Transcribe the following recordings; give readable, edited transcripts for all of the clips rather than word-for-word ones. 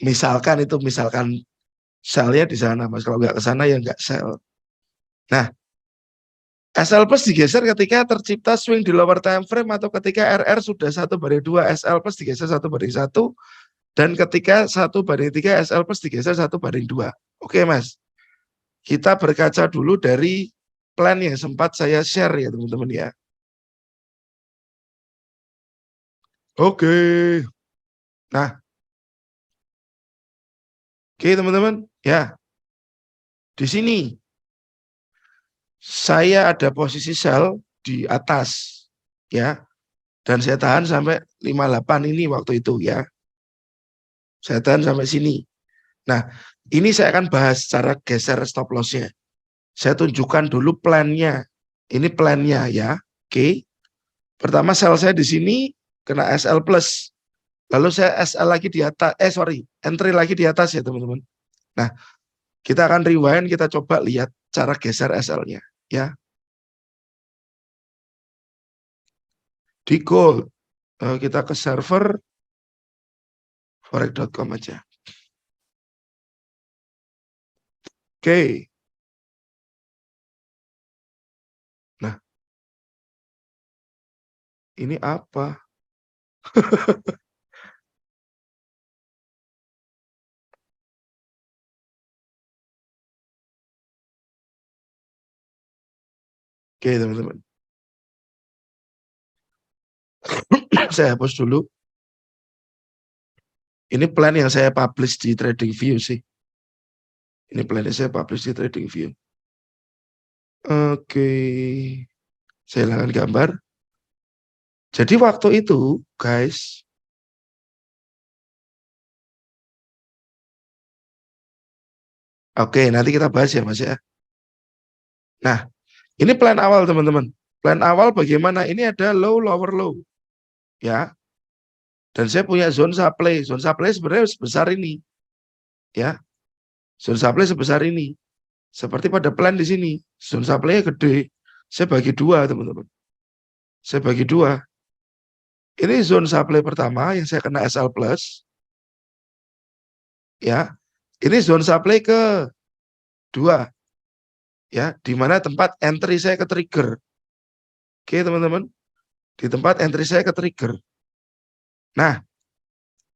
Misalkan selnya di sana, Mas. Kalau nggak ke sana ya nggak sel. Nah, SL plus digeser ketika tercipta swing di lower time frame atau ketika RR sudah 1/2, SL plus digeser 1/1, dan ketika 1/3, SL plus digeser 1/2. Oke, Mas. Kita berkaca dulu dari plan yang sempat saya share ya, teman-teman ya. Oke. Nah, oke teman-teman, ya. Di sini saya ada posisi sell di atas ya, dan saya tahan sampai 58 ini waktu itu ya. Saya tahan sampai sini. Nah, ini saya akan bahas cara geser stop loss-nya. Saya tunjukkan dulu plan-nya. Ini plan-nya ya. Oke. Pertama sell saya di sini kena SL plus. Lalu saya SL lagi di atas, entry lagi di atas ya teman-teman. Nah, kita akan rewind, kita coba lihat cara geser SL-nya ya. Di gold, kita ke server forex.com aja. Oke. Nah, ini apa? Oke, teman-teman. Saya hapus dulu. Ini plan yang saya publish di TradingView sih. Ini plan yang saya publish di TradingView. Oke. Saya hilangkan gambar. Jadi waktu itu, guys, oke, nanti kita bahas ya, Mas ya. Nah, ini plan awal, teman-teman. Plan awal bagaimana? Ini ada low, lower, low. Ya. Dan saya punya zone supply. Zone supply sebenarnya sebesar ini. Ya. Zone supply sebesar ini. Seperti pada plan di sini. Zone supply-nya gede. Saya bagi dua, teman-teman. Saya bagi dua. Ini zone supply pertama yang saya kena SL plus. Ya. Ini zone supply ke dua. Ya, di mana tempat entry saya ke trigger. Oke, teman-teman. Di tempat entry saya ke trigger. Nah,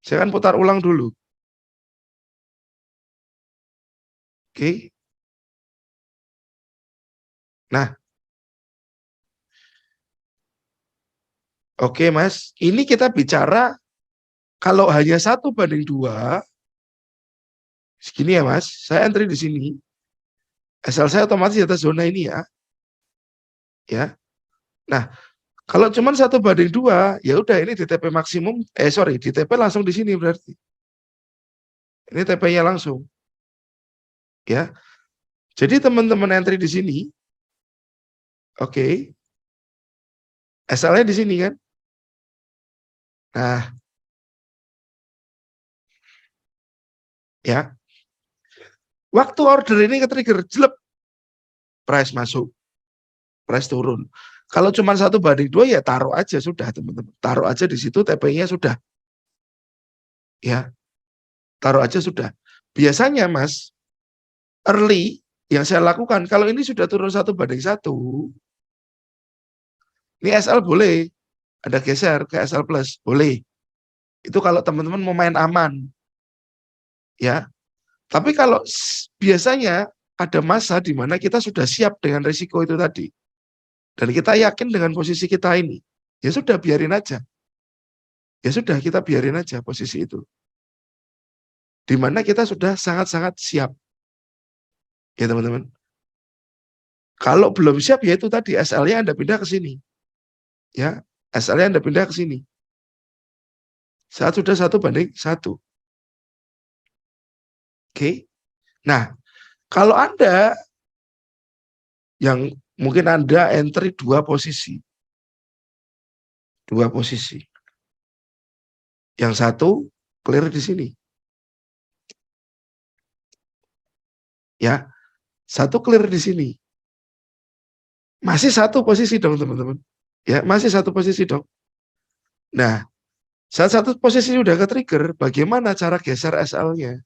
saya akan putar ulang dulu. Oke. Nah. Oke, Mas. Ini kita bicara kalau hanya 1/2, segini ya, Mas. Saya entry di sini. SL saya otomatis di atas zona ini ya. Ya. Nah, kalau cuma 1/2, ya udah ini DTP maksimum, DTP langsung di sini berarti. Ini TP-nya langsung. Ya. Jadi teman-teman entry di sini, oke. SL-nya di sini kan. Nah. Ya. Waktu order ini ke trigger, jelek. Price masuk. Price turun. Kalau cuma 1/2 ya taruh aja sudah, teman-teman. Taruh aja di situ, TP-nya sudah. Ya. Taruh aja sudah. Biasanya, Mas, early yang saya lakukan, kalau ini sudah turun 1/1, ini SL boleh, ada geser ke SL plus, boleh. Itu kalau teman-teman mau main aman. Ya. Tapi kalau biasanya ada masa di mana kita sudah siap dengan risiko itu tadi. Dan kita yakin dengan posisi kita ini. Ya sudah, biarin aja. Ya sudah, kita biarin aja posisi itu. Di mana kita sudah sangat-sangat siap. Ya, teman-teman. Kalau belum siap, ya itu tadi, SL-nya Anda pindah ke sini. Ya, SL-nya Anda pindah ke sini. Saat sudah 1/1. Oke. Nah, kalau Anda yang mungkin Anda entry dua posisi. Yang satu clear di sini. Ya. Satu clear di sini. Masih satu posisi dong, teman-teman. Ya, masih satu posisi dong. Nah, Saat satu posisi udah ke-trigger, bagaimana cara geser SL-nya?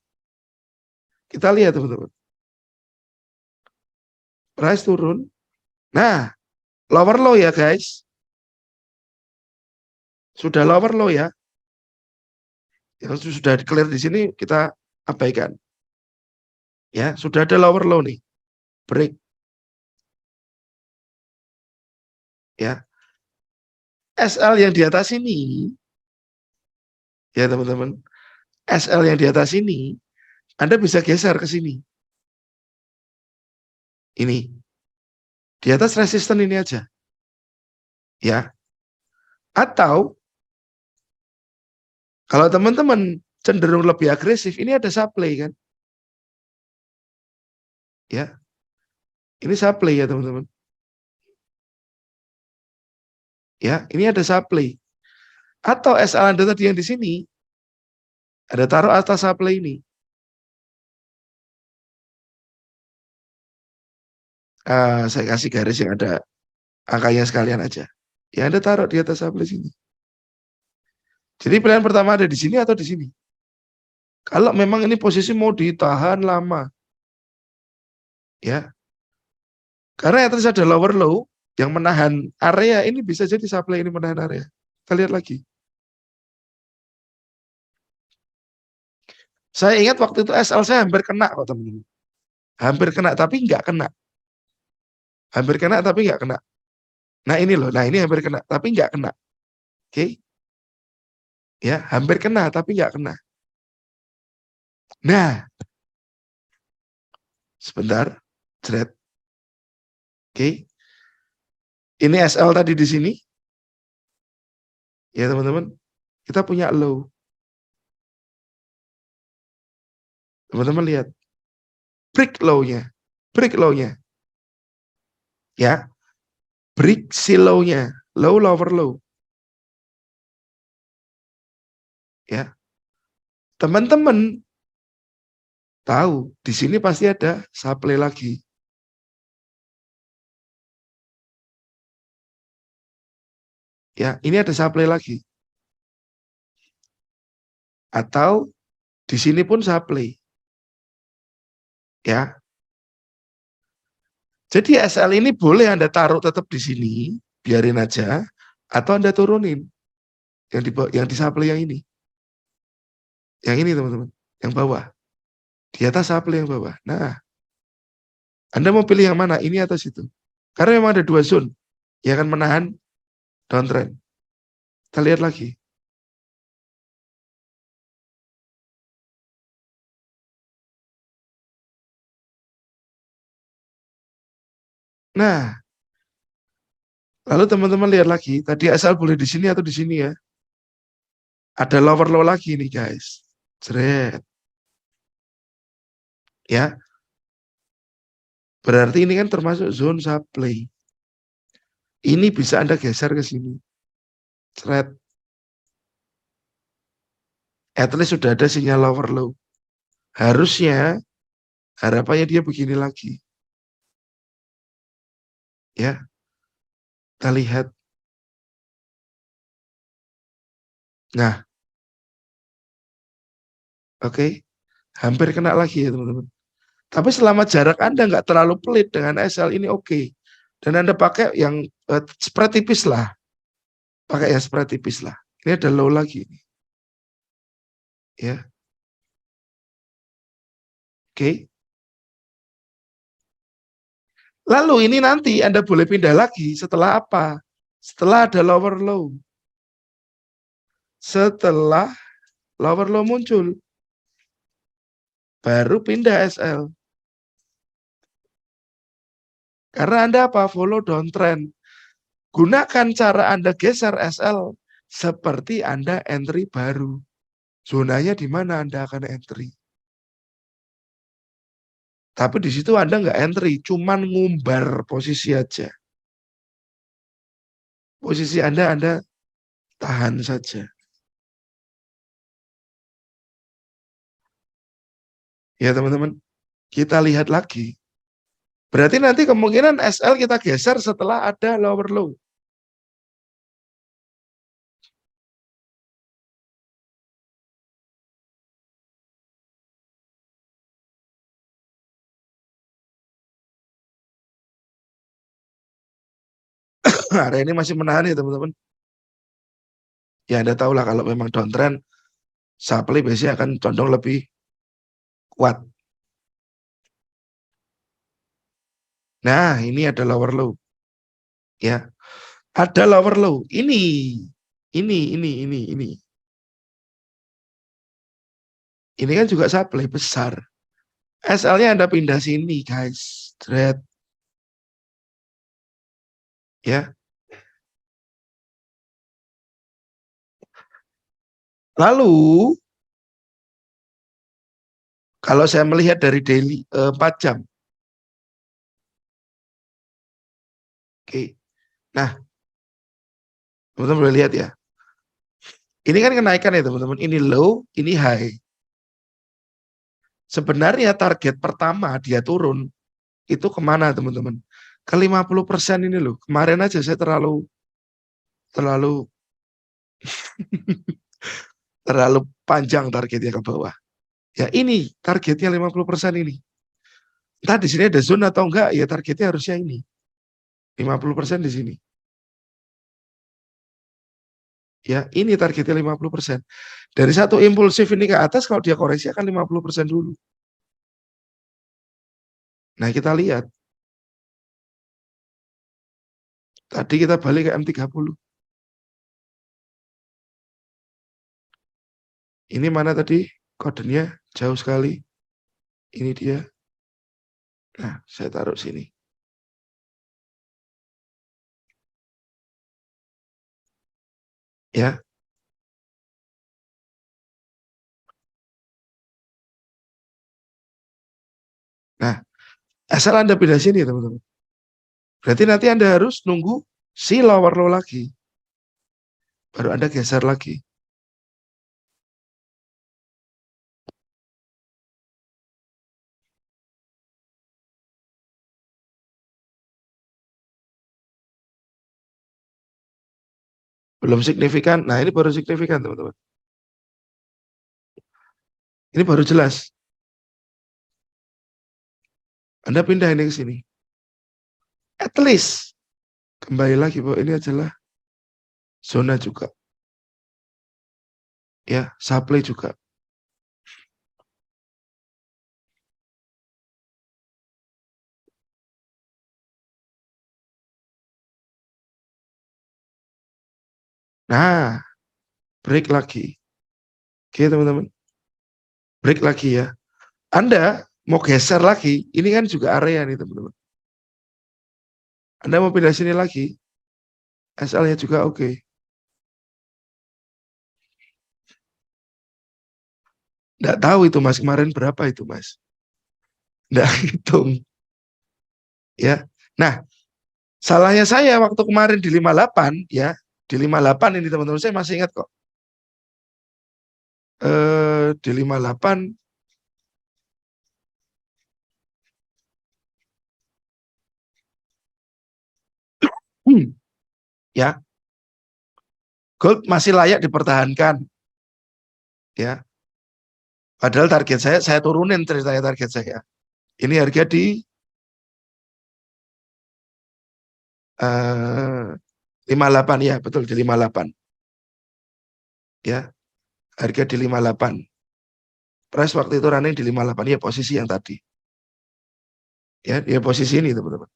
Kita lihat teman-teman. Price turun. Nah, lower low ya guys. Sudah lower low ya. Yang sudah clear di sini kita abaikan. Ya, sudah ada lower low nih. Break. Ya. SL yang di atas ini, ya teman-teman, SL yang di atas ini, Anda bisa geser ke sini. Ini. Di atas resisten ini aja. Ya. Atau, kalau teman-teman cenderung lebih agresif, ini ada supply kan. Ya. Ini supply ya teman-teman. Ya, ini ada supply. Atau SL Anda tadi yang di sini, ada taruh atas supply ini. Saya kasih garis yang ada angkanya sekalian aja. Ya Anda taruh di atas supply sini. Jadi pilihan pertama ada di sini atau di sini. Kalau memang ini posisi mau ditahan lama, ya, karena terus ada lower low yang menahan area ini, bisa jadi supply ini menahan area. Kita lihat lagi. Saya ingat waktu itu SL saya hampir kena kok teman-teman. Hampir kena tapi nggak kena. Hampir kena tapi nggak kena. Nah ini loh, nah ini hampir kena tapi nggak kena. Oke. Ya, hampir kena tapi nggak kena. Nah, sebentar. Jret. Oke. Ini SL tadi di sini. Ya teman-teman, kita punya low. Teman-teman lihat. Break low-nya. Break low-nya. Ya. Break si low-nya. Low, lower, low. Ya. Teman-teman tahu, di sini pasti ada supply lagi. Ya, ini ada supply lagi. Atau di sini pun supply. Ya. Jadi SL ini boleh Anda taruh tetap di sini, biarin aja, atau Anda turunin yang di supply yang ini. Yang ini teman-teman, yang bawah. Di atas supply yang bawah. Nah, Anda mau pilih yang mana? Ini atau situ? Karena memang ada dua zone yang akan menahan downtrend. Kita lihat lagi. Nah, lalu teman-teman lihat lagi. Tadi asal boleh di sini atau di sini ya. Ada lower low lagi nih guys. Jret. Ya. Berarti ini kan termasuk zone supply. Ini bisa Anda geser ke sini. Jret. At least sudah ada sinyal lower low. Harusnya harapannya dia begini lagi. Ya. Kita lihat. Nah. Oke. Hampir kena lagi ya teman-teman. Tapi selama jarak Anda nggak terlalu pelit dengan SL ini oke. Dan Anda pakai yang spread tipis lah. Pakai yang spread tipis lah. Ini ada low lagi. Ya. Oke. Lalu ini nanti Anda boleh pindah lagi setelah apa? Setelah ada lower low. Setelah lower low muncul. Baru pindah SL. Karena Anda apa? Follow downtrend. Gunakan cara Anda geser SL seperti Anda entry baru. Zonanya di mana Anda akan entry. Tapi di situ Anda nggak entry, cuman ngumbar posisi aja. Posisi Anda tahan saja. Ya teman-teman, kita lihat lagi. Berarti nanti kemungkinan SL kita geser setelah ada lower low. area ini masih menahan ya teman-teman. Ya Anda tahu lah kalau memang downtrend, supply biasanya akan condong lebih kuat. Nah, ini ada lower low. Ya. Ada lower low. Ini. Ini kan juga supply besar. SL-nya Anda pindah sini, guys. Thread. Ya. Lalu kalau saya melihat dari daily 4 jam. Oke. Nah, teman-teman boleh lihat ya. Ini kan kenaikan ya teman-teman. Ini low, ini high. Sebenarnya target pertama dia turun itu kemana teman-teman? Ke 50% ini loh. Kemarin aja saya terlalu terlalu panjang targetnya ke bawah. Ya ini targetnya 50% ini. Entah di sini ada zone atau enggak, ya targetnya harusnya ini. 50% di sini. Ya, ini targetnya 50%. Dari satu impulsif ini ke atas, kalau dia koreksi akan 50% dulu. Nah, kita lihat. Tadi kita balik ke M30. Ini mana tadi? Kodenya jauh sekali. Ini dia. Nah, saya taruh sini. Ya. Nah, asal Anda pindah sini, teman-teman. Berarti nanti Anda harus nunggu si lower low lagi. Baru Anda geser lagi. Belum signifikan. Nah, ini baru signifikan, teman-teman. Ini baru jelas. Anda pindah ini ke sini. At least. Kembali lagi bahwa ini adalah zona juga. Ya, supply juga. Nah, break lagi. Oke, teman-teman. Break lagi ya. Anda mau geser lagi, ini kan juga area nih, teman-teman. Anda mau pindah sini lagi, SL-nya juga oke. Nggak tahu itu, Mas. Kemarin berapa itu, Mas? Nggak hitung. Ya. Nah, salahnya saya waktu kemarin di 58, ya. Di 58 ini, teman-teman. Saya masih ingat kok. Di 58, ya, gold masih layak dipertahankan, ya. Padahal target saya turunin ceritanya target saya. Ini harga di 58 ya, betul di 58. Ya, harga di 58. Price waktu itu running di 58 ya, posisi yang tadi. Ya, dia posisi ini teman-teman.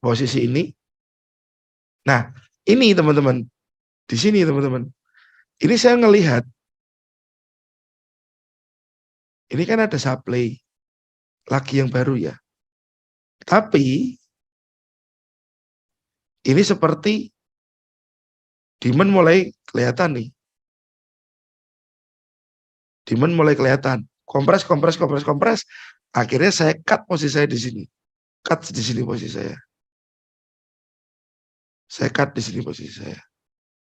Posisi ini. Nah, ini teman-teman. Di sini teman-teman. Ini saya ngelihat. Ini kan ada supply lagi yang baru ya. Tapi ini seperti demand mulai kelihatan nih. Demand mulai kelihatan. Kompres. Akhirnya saya cut posisi saya di sini. Cut di sini posisi saya. Saya cut di sini posisi saya.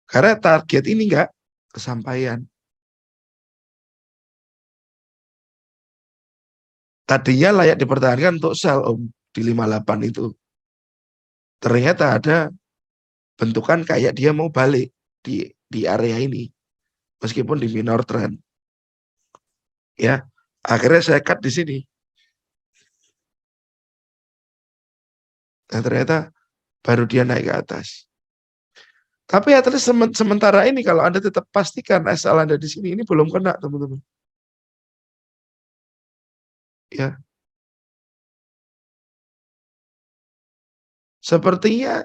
Karena target ini enggak kesampaian. Tadinya layak dipertahankan untuk sell Om di 58 itu. Ternyata ada bentukan kayak dia mau balik. di area ini meskipun di minor trend. Ya, akhirnya saya cut di sini. Nah, ternyata baru dia naik ke atas. Tapi at least sementara ini kalau Anda tetap pastikan asal Anda di sini, ini belum kena, teman-teman. Ya. Sepertinya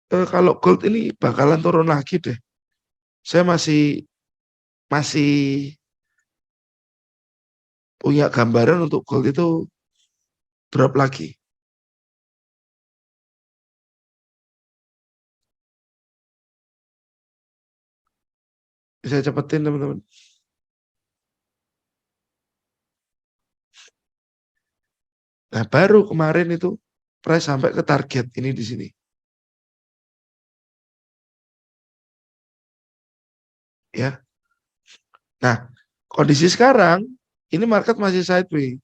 kalau gold ini bakalan turun lagi deh. Saya masih punya gambaran untuk gold itu drop lagi. Bisa cepetin, teman-teman. Nah, baru kemarin itu price sampai ke target ini di sini. Ya. Nah, kondisi sekarang ini market masih sideways.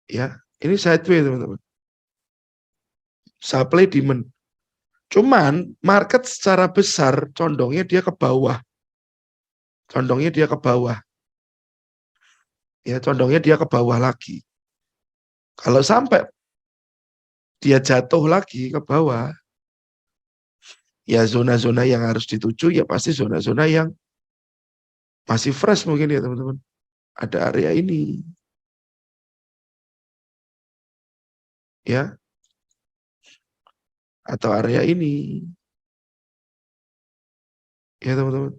Ya, ini sideways, teman-teman. Supply demand. Cuman market secara besar condongnya dia ke bawah. Condongnya dia ke bawah. Ya, condongnya dia ke bawah lagi. Kalau sampai dia jatuh lagi ke bawah, ya zona-zona yang harus dituju ya pasti zona-zona yang masih fresh mungkin ya, teman-teman. Ada area ini. Ya. Atau area ini. Ya, teman-teman.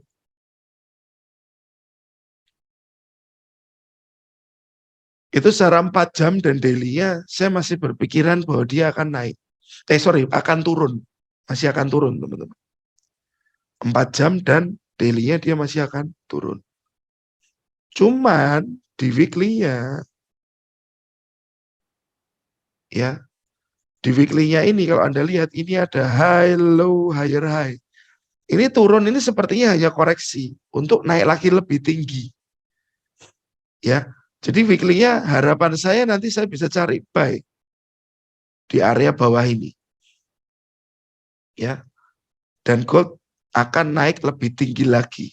Itu secara 4 jam dan daily-nya saya masih berpikiran bahwa dia akan naik. Akan turun. Masih akan turun, teman-teman. 4 jam dan daily-nya dia masih akan turun. Cuman di weekly-nya ya, di weekly-nya ini kalau Anda lihat ini ada high, low, higher, high. Ini turun ini sepertinya hanya koreksi untuk naik lagi lebih tinggi. Ya. Jadi weekly-nya harapan saya nanti saya bisa cari buy di area bawah ini. Ya. Dan gold akan naik lebih tinggi lagi.